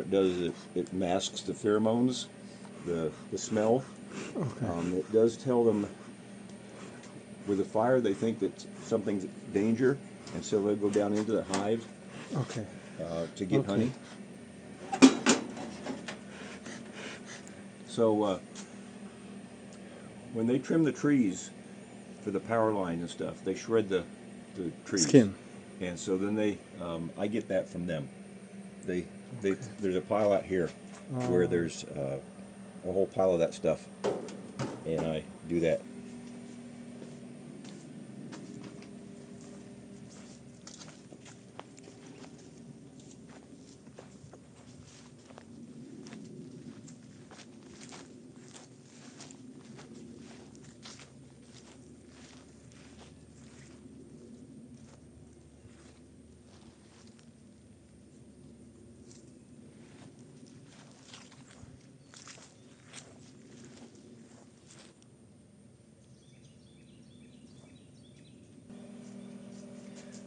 it does is it masks the pheromones, the smell. Okay. It does tell them with a fire they think that something's danger, and so they'll go down into the hive Okay. to get honey. So when they trim the trees for the power line and stuff, they shred the trees. Skin. And so then I get that from them. There's a pile out here where there's a whole pile of that stuff, and I do that.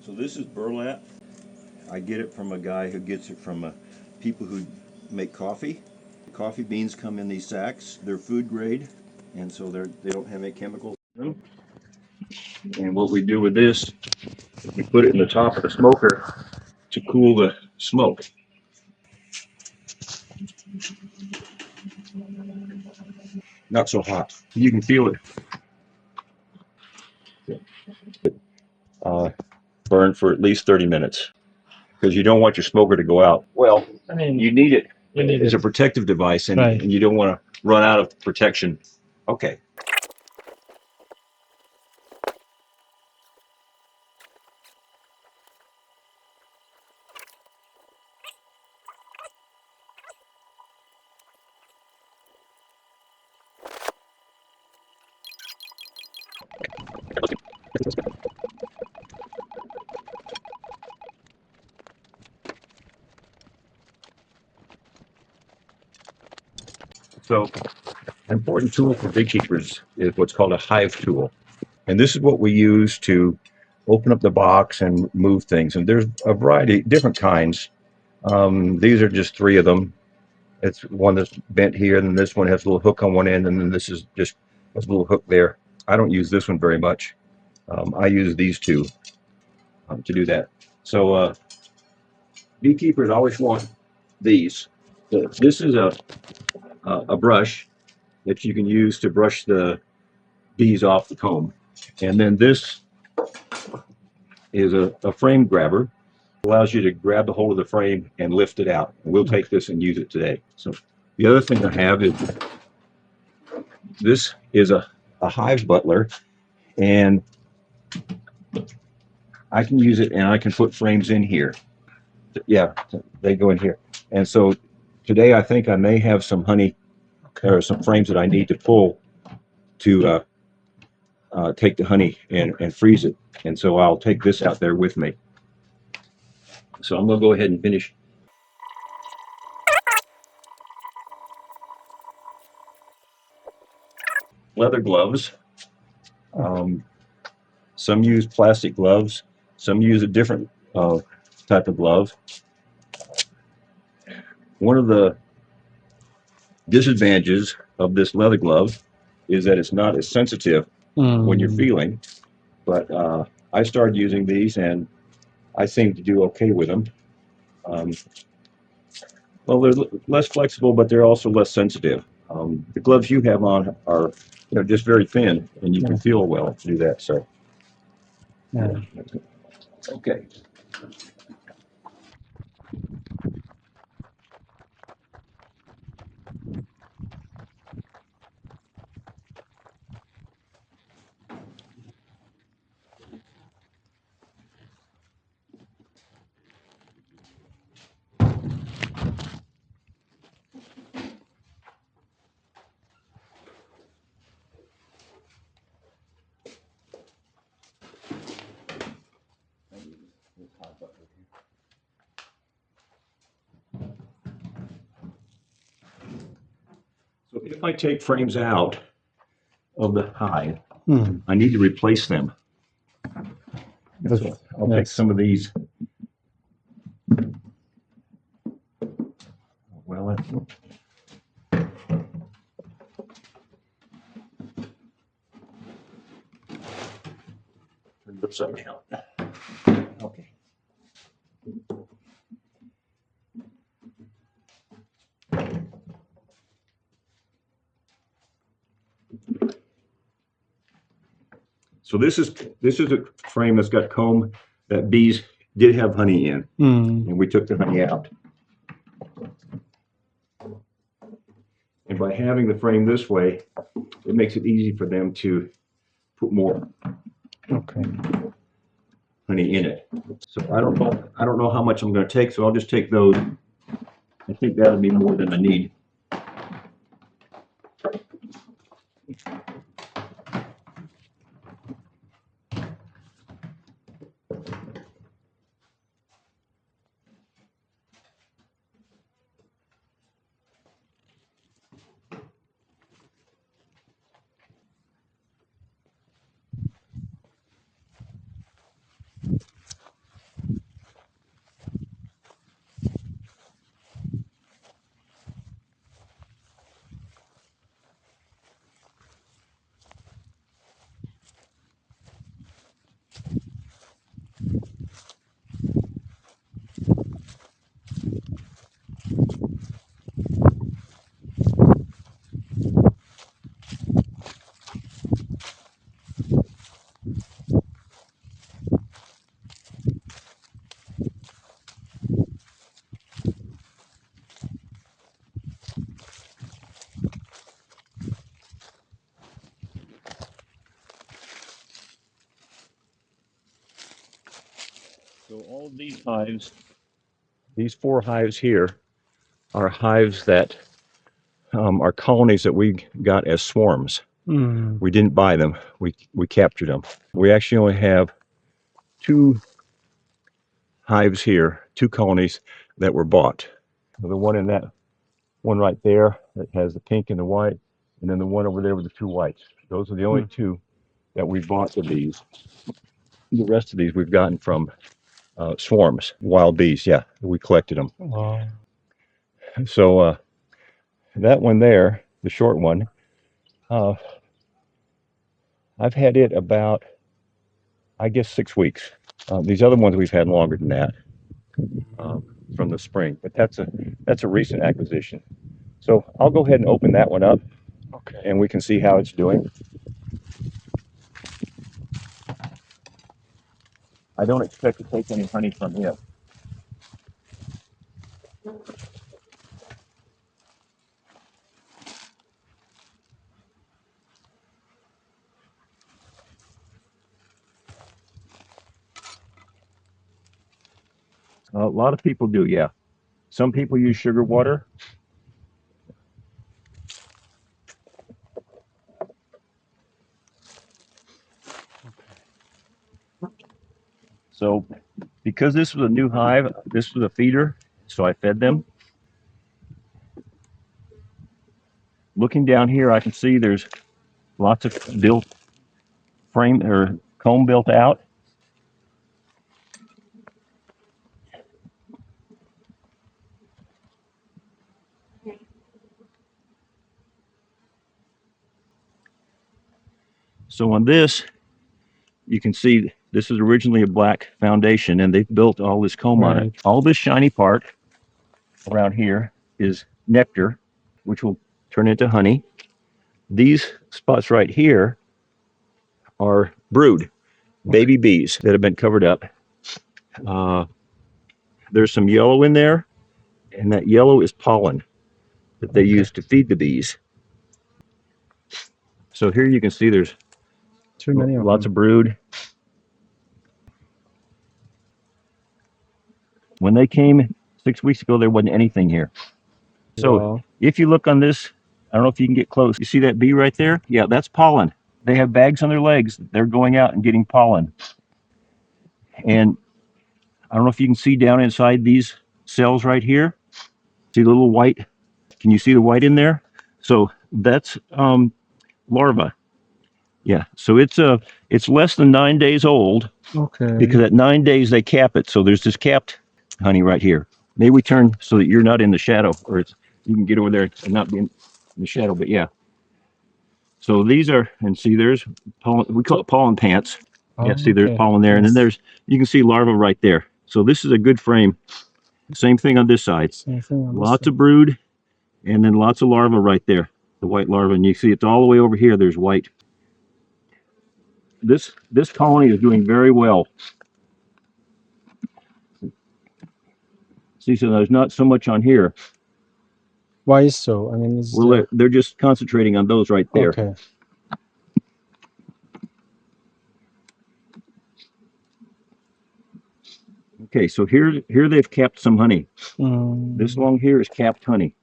So this is burlap. I get it from a guy who gets it from people who make coffee. Coffee beans come in these sacks. They're food grade, and so they don't have any chemicals in them. And what we do with this, we put it in the top of the smoker to cool the smoke. Not so hot. You can feel it burn for at least 30 minutes because you don't want your smoker to go out. Well, I mean, you need it need as it. a protective device, and, Right. and you don't want to run out of protection. Okay. So, an important tool for beekeepers is what's called a hive tool. And this is what we use to open up the box and move things. And there's a variety, different kinds. These are just three of them. It's one that's bent here, and then this one has a little hook on one end, and then this is just a little hook there. I don't use this one very much. I use these two to do that. So beekeepers always want these. This is a brush that you can use to brush the bees off the comb. And then this is a frame grabber. It allows you to grab the hold of the frame and lift it out. And we'll take this and use it today. So the other thing I have is this is a hive butler, and I can use it and I can put frames in here. Yeah, they go in here. And so today I think I may have some honey or some frames that I need to pull to take the honey and freeze it. And so I'll take this out there with me. So I'm going to go ahead and finish. Leather gloves. Some use plastic gloves. Some use a different type of glove. One of the disadvantages of this leather glove is that it's not as sensitive when you're feeling. But I started using these, and I seem to do okay with them. Well, they're less flexible, but they're also less sensitive. The gloves you have on are, just very thin, and you can feel well to do that. So, okay. So if I take frames out of the hive, I need to replace them. So I'll take some of these. Well, let's turn it upside down. Okay. So this is a frame that's got comb that bees did have honey in, and we took the honey out. And by having the frame this way, it makes it easy for them to put more honey in it. So I don't know how much I'm going to take, so I'll just take those. I think that'll be more than I need. So all of these hives, these 4 hives here, are hives that are colonies that we got as swarms. We didn't buy them. We captured them. We actually only have 2 hives here, 2 colonies that were bought. The one in that one right there that has the pink and the white, and then the one over there with the 2 whites. Those are the only 2 that we bought of these. The rest of these we've gotten from swarms, wild bees. Yeah, we collected them. Wow. So that one there, the short one, I've had it about, I guess, 6 weeks. These other ones we've had longer than that, from the spring, but that's a recent acquisition. So I'll go ahead and open that one up, and we can see how it's doing. I don't expect to take any honey from him. A lot of people do, yeah. Some people use sugar water. So because this was a new hive, this was a feeder, so I fed them. Looking down here, I can see there's lots of frame or comb built out. So on this, you can see this is originally a black foundation, and they've built all this comb on it. All this shiny part around here is nectar, which will turn into honey. These spots right here are brood, baby bees that have been covered up. There's some yellow in there, and that yellow is pollen that they use to feed the bees. So here you can see there's Too many of lots them. of brood. When they came 6 weeks ago, there wasn't anything here. So Wow. if you look on this, I don't know if you can get close. You see that bee right there? Yeah, that's pollen. They have bags on their legs. They're going out and getting pollen. And I don't know if you can see down inside these cells right here. See the little white? Can you see the white in there? So that's larva. Yeah. So it's less than 9 days old, Okay. because at 9 days they cap it. So there's this capped honey right here. Maybe we turn so that you're not in the shadow, or You can get over there and not be in the shadow, but yeah. So these are, and see, there's pollen. We call it pollen pants. Oh, Yeah, see, there's okay. pollen there, and then Yes. you can see larvae right there. So this is a good frame. Same thing on this side. Same thing on this Lots side. of brood, and then lots of larvae right there. The white larvae, and you see it's all the way over here. There's white. This colony is doing very well. See, so there's not so much on here. Why is so? I mean, is Well, there... they're just concentrating on those right there. Okay. Okay, so here they've capped some honey. This Mm, along here is capped honey.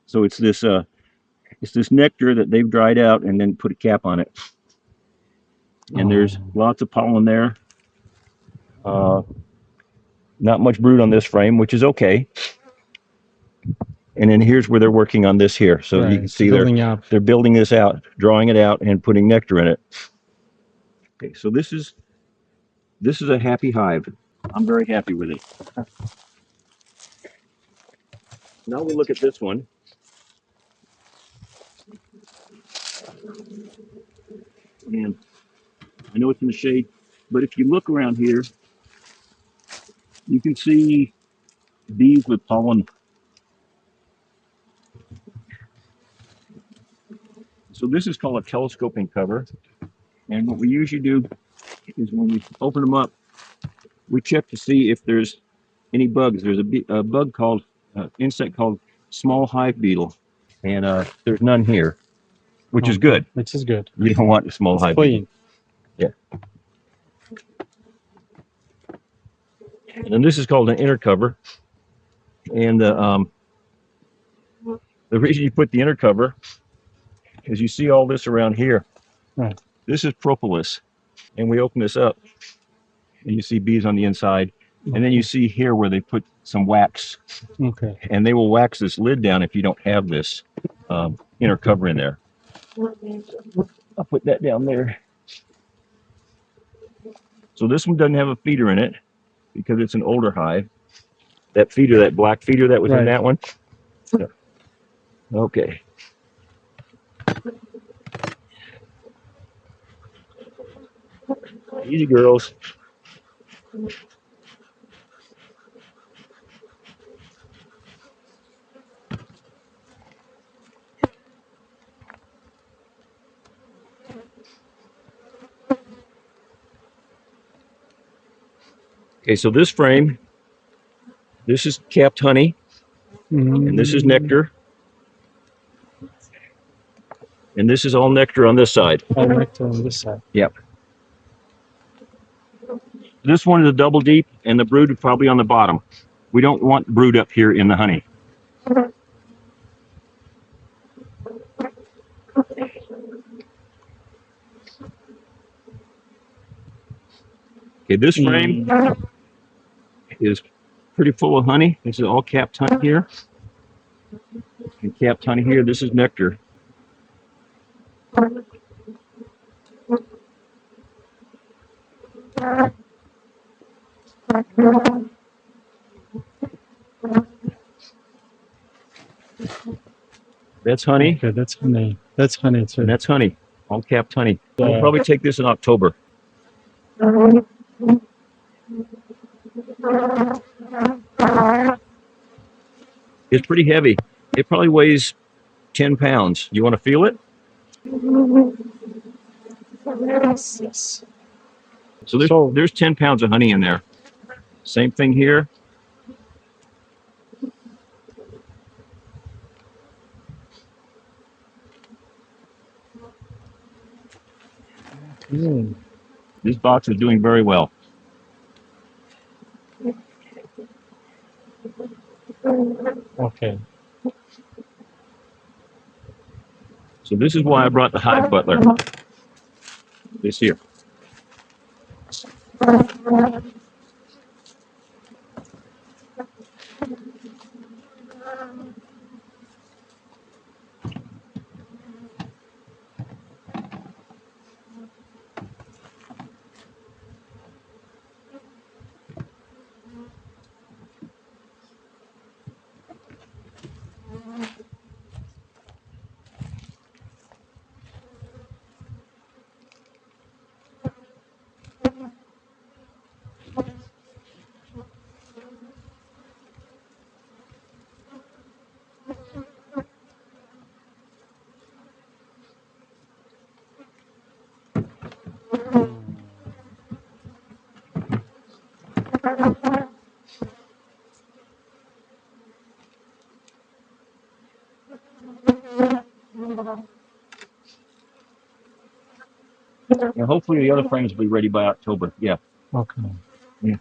So it's this nectar that they've dried out and then put a cap on it. And there's lots of pollen there. Not much brood on this frame, which is okay. And then here's where they're working on this here. So you can right. see Building up. they're building this out, drawing it out, and putting nectar in it. Okay, so this is a happy hive. I'm very happy with it. Now we'll look at this one. And I know it's in the shade, but if you look around here, you can see bees with pollen. So this is called a telescoping cover. And what we usually do is when we open them up, we check to see if there's any bugs. There's a bug called, insect called small hive beetle. And there's none here, which is good. Which is good. You don't want a small It's hive clean. beetle. Yeah. And then this is called an inner cover. And the reason you put the inner cover is you see all this around here. Right. This is propolis. And we open this up and you see bees on the inside. And then you see here where they put some wax. Okay. And they will wax this lid down if you don't have this inner cover in there. I'll put that down there. So this one doesn't have a feeder in it because it's an older hive. That feeder, that black feeder that was in that one. Okay. Easy, girls. Okay, so this frame, this is capped honey, and this is nectar. And this is all nectar on this side. All nectar on this side. Yep. This one is a double deep, and the brood is probably on the bottom. We don't want brood up here in the honey. Okay, this frame is pretty full of honey. This is all capped honey here. And capped honey here. This is nectar. That's honey. Okay, that's honey. That's honey too. And that's honey. All capped honey. We'll probably take this in October. It's pretty heavy. It probably weighs 10 pounds. You want to feel it? Yes. So there's 10 pounds of honey in there. Same thing here. This box is doing very well. Okay. So this is why I brought the hive butler. This here. And hopefully the other frames will be ready by October. Yeah. Okay. Yeah.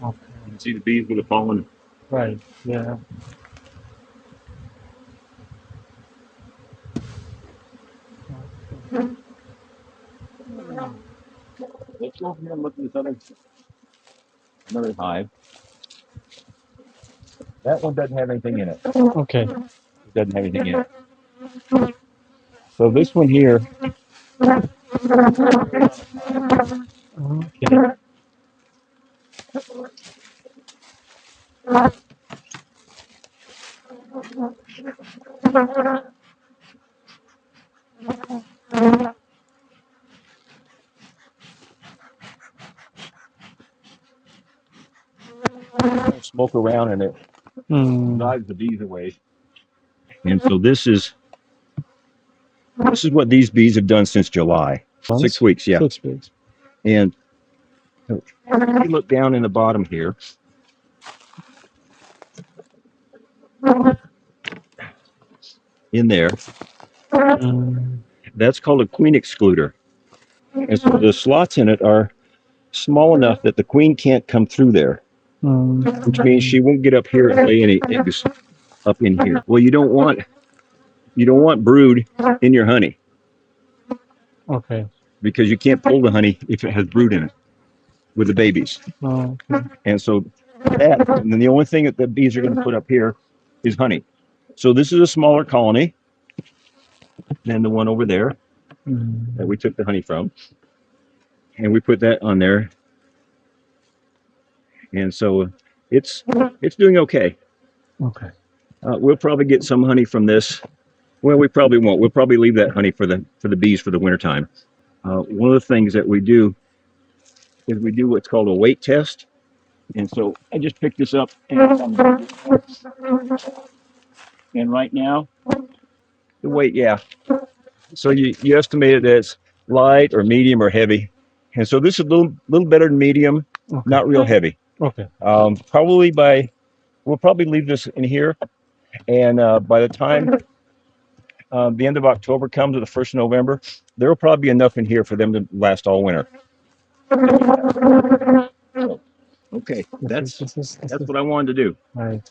Okay. You can see the bees with the pollen. Right. Yeah. Let's go over here and look at this another hive. That one doesn't have anything in it. Okay. It doesn't have anything in it. So this one here, Okay. smoke around and it Mm. drives the bees away. And so this is what these bees have done since July. 6 Months? weeks, yeah. 6 weeks. And if you look down in the bottom here, in there, Mm. that's called a queen excluder. And so the slots in it are small enough that the queen can't come through there, Mm. which means she won't get up here and lay any eggs up in here. Well, you don't want brood in your honey Okay. because you can't pull the honey if it has brood in it with the babies. Oh, okay. And so and then the only thing that the bees are going to put up here is honey. So this is a smaller colony than the one over there that Mm. we took the honey from. And we put that on there. And so it's it's doing okay. Okay. We'll probably get some honey from this. Well, we probably won't. We'll probably leave that honey for the bees for the wintertime. One of the things that we do is we do what's called a weight test. And so I just picked this up and right now the weight, yeah. So you estimate it as light or medium or heavy. And so this is a little better than medium, Okay. not real heavy. Okay. We'll probably leave this in here. And by the time the end of October comes or the 1st of November, there will probably be enough in here for them to last all winter. So, okay, that's what I wanted to do. Right.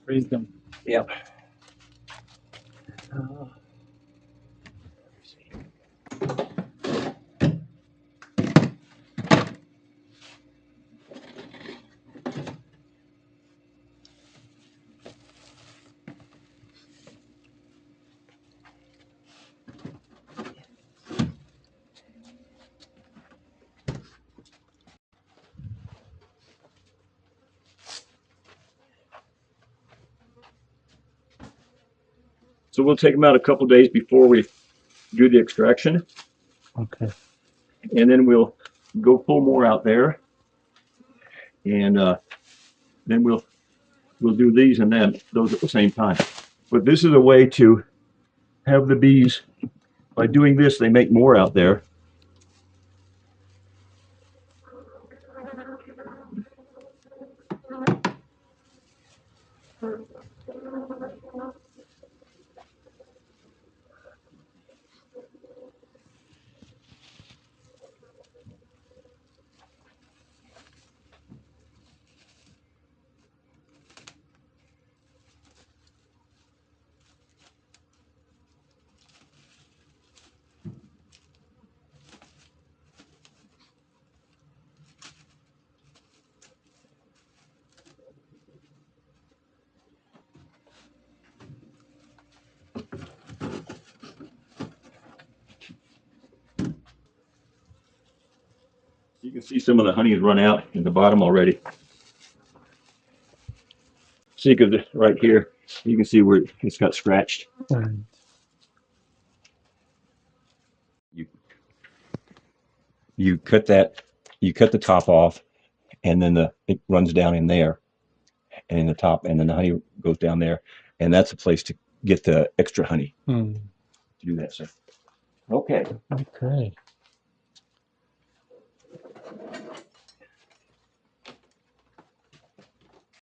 Freeze them. Yep. So we'll take them out a couple days before we do the extraction, Okay. and then we'll go pull more out there, and then we'll do these and then those at the same time. But this is a way to have the bees. By doing this, they make more out there. You can see some of the honey has run out in the bottom already. See, because right here, you can see where it's got scratched. Right. You you cut that, you cut the top off, and then it runs down in there, and in the top, and then the honey goes down there, and that's a place to get the extra honey Hmm. to do that. So, okay. Okay.